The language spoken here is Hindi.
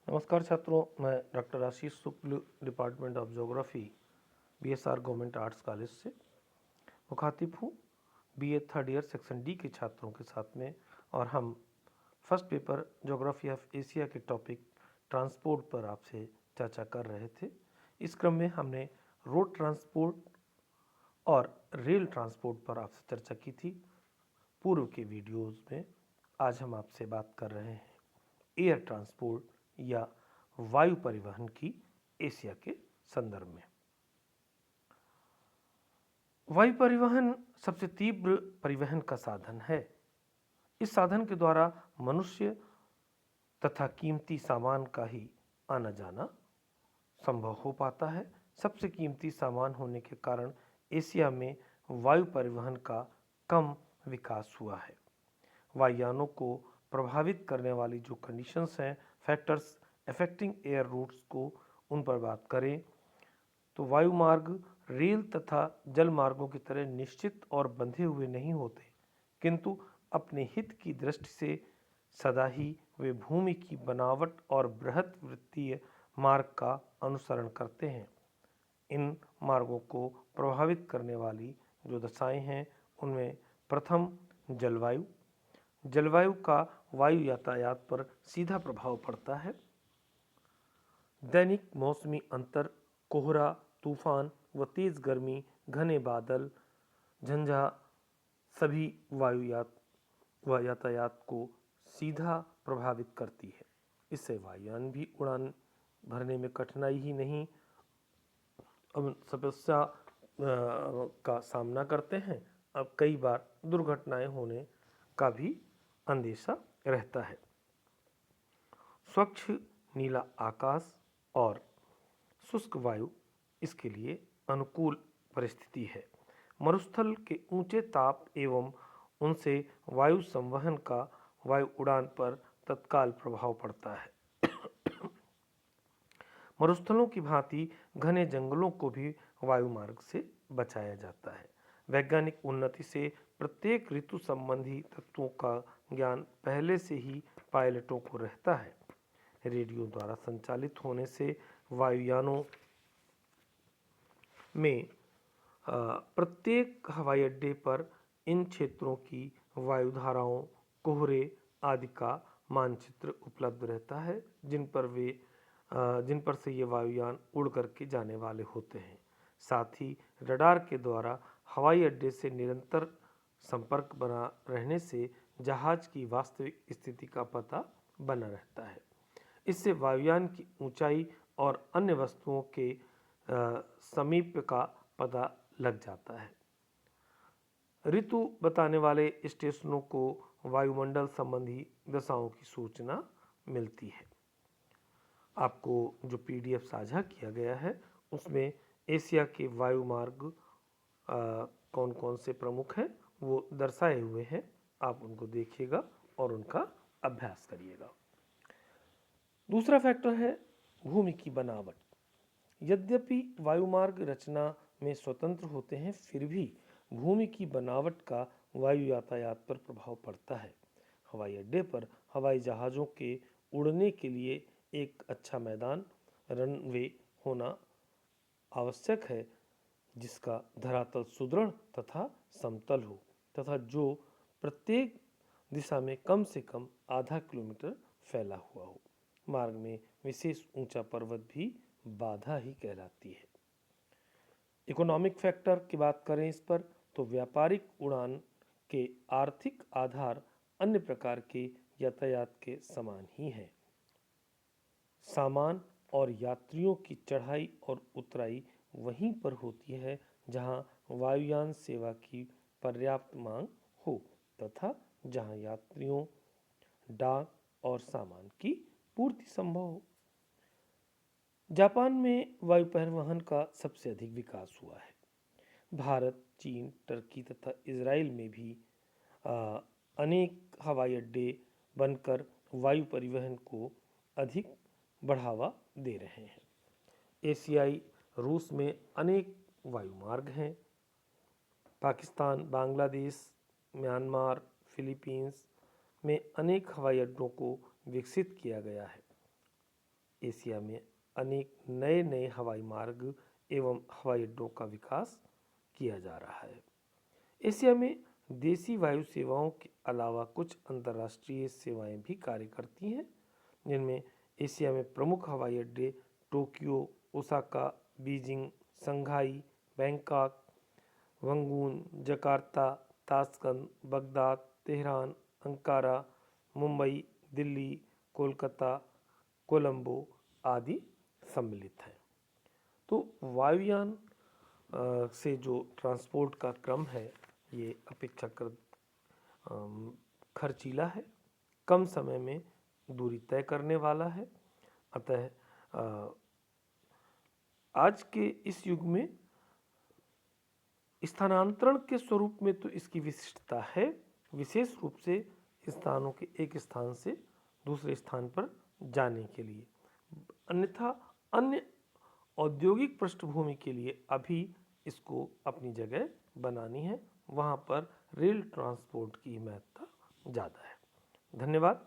नमस्कार छात्रों, मैं doctor Ashish Shukla, department of geography, BSR government arts college से मुखातिब हूँ BA third year section D के छात्रों के साथ में। और हम first paper geography of Asia के टॉपिक ट्रांसपोर्ट पर आपसे चर्चा कर रहे थे। इस क्रम में हमने रोड ट्रांसपोर्ट और रेल ट्रांसपोर्ट पर आपसे चर्चा की थी पूर्व के वीडियोज़ में। आज हम आपसे बात कर रहे हैं एयर ट्रांसपोर्ट या वायु परिवहन की एशिया के संदर्भ में। वायु परिवहन सबसे तीव्र परिवहन का साधन है। इस साधन के द्वारा मनुष्य तथा कीमती सामान का ही आना जाना संभव हो पाता है। सबसे कीमती सामान होने के कारण एशिया में वायु परिवहन का कम विकास हुआ है। वायुयानों को प्रभावित करने वाली जो कंडीशंस हैं, फैक्टर्स अफेक्टिंग एयर रूट्स को, उन पर बात करें तो वायु मार्ग रेल तथा जल मार्गों की तरह निश्चित और बंधे हुए नहीं होते, किंतु अपने हित की दृष्टि से सदा ही वे भूमि की बनावट और बृहत वृत्तीय मार्ग का अनुसरण करते हैं। इन मार्गों को प्रभावित करने वाली जो दशाएं हैं, उनमें प्रथम जलवायु। जलवायु का वायु यातायात पर सीधा प्रभाव पड़ता है। दैनिक मौसमी अंतर, कोहरा, तूफान व तेज गर्मी, घने बादल, झंझा सभी यातायात को सीधा प्रभावित करती है। इससे वायुयान भी उड़ान भरने में कठिनाई ही नहीं, समस्या का सामना करते हैं। अब कई बार दुर्घटनाएं होने का भी अंदेशा रहता है। स्वच्छ नीला आकाश और शुष्क वायु इसके लिए अनुकूल परिस्थिति है। मरुस्थल के ऊंचे ताप एवं उनसे वायु संवहन का वायु उड़ान पर तत्काल प्रभाव पड़ता है। मरुस्थलों की भांति घने जंगलों को भी वायु मार्ग से बचाया जाता है। वैज्ञानिक उन्नति से प्रत्येक ऋतु संबंधी तत्वों का ज्ञान पहले से ही पायलटों को रहता है। रेडियो द्वारा संचालित होने से वायुयानों में प्रत्येक हवाई अड्डे पर इन क्षेत्रों की वायु धाराओं, कोहरे आदि का मानचित्र उपलब्ध रहता है, जिन पर से ये वायुयान उड़ करके जाने वाले होते हैं। साथ ही रडार के द्वारा हवाई अड्डे से निरंतर संपर्क बना रहने से जहाज की वास्तविक स्थिति का पता बना रहता है। इससे वायुयान की ऊंचाई और अन्य वस्तुओं के समीप का पता लग जाता है। ऋतु बताने वाले स्टेशनों को वायुमंडल संबंधी दशाओं की सूचना मिलती है। आपको जो पीडीएफ साझा किया गया है, उसमें एशिया के वायु मार्ग कौन कौन से प्रमुख हैं वो दर्शाए हुए हैं। आप उनको देखिएगा और उनका अभ्यास करिएगा। दूसरा फैक्टर है भूमि की बनावट। यद्यपि वायुमार्ग रचना में स्वतंत्र होते हैं, फिर भी भूमि की बनावट का वायु यातायात पर प्रभाव पड़ता है। हवाई अड्डे पर हवाई जहाज़ों के उड़ने के लिए एक अच्छा मैदान, रनवे होना आवश्यक है, जिसका धरातल सुदृढ़ तथा समतल हो तथा जो प्रत्येक दिशा में कम से कम आधा किलोमीटर फैला हुआ हो। मार्ग में विशेष ऊंचा पर्वत भी बाधा ही कहलाती है। इकोनॉमिक फैक्टर की बात करें इस पर, तो व्यापारिक उड़ान के आर्थिक आधार अन्य प्रकार के यातायात के समान ही हैं। सामान और यात्रियों की चढ़ाई और उतराई वहीं पर होती है जहां वायुयान सेवा की पर्याप्त मांग हो तथा जहां यात्रियों, डाक और सामान की पूर्ति संभव हो। जापान में वायु परिवहन का सबसे अधिक विकास हुआ है। भारत, चीन, टर्की तथा इजराइल में भी अनेक हवाई अड्डे बनकर वायु परिवहन को अधिक बढ़ावा दे रहे हैं। एशियाई रूस में अनेक वायु मार्ग हैं। पाकिस्तान, बांग्लादेश, म्यांमार, फिलीपींस में अनेक हवाई अड्डों को विकसित किया गया है। एशिया में अनेक नए नए हवाई मार्ग एवं हवाई अड्डों का विकास किया जा रहा है। एशिया में देसी वायु सेवाओं के अलावा कुछ अंतर्राष्ट्रीय सेवाएं भी कार्य करती हैं, जिनमें एशिया में प्रमुख हवाई अड्डे Tokyo, Osaka, Beijing, Shanghai, Bangkok, Rangoon, Jakarta, Tashkent, Baghdad, Tehran, Ankara, Mumbai, Delhi, Kolkata, Colombo आदि सम्मिलित हैं। तो वायुयान से जो ट्रांसपोर्ट का क्रम है ये अपेक्षाकृत खर्चीला है, कम समय में दूरी तय करने वाला है। अतः आज के इस युग में स्थानांतरण के स्वरूप में तो इसकी विशिष्टता है, विशेष रूप से स्थानों के एक स्थान से दूसरे स्थान पर जाने के लिए। अन्यथा अन्य औद्योगिक पृष्ठभूमि के लिए अभी इसको अपनी जगह बनानी है, वहाँ पर रेल ट्रांसपोर्ट की महत्ता ज़्यादा है। धन्यवाद।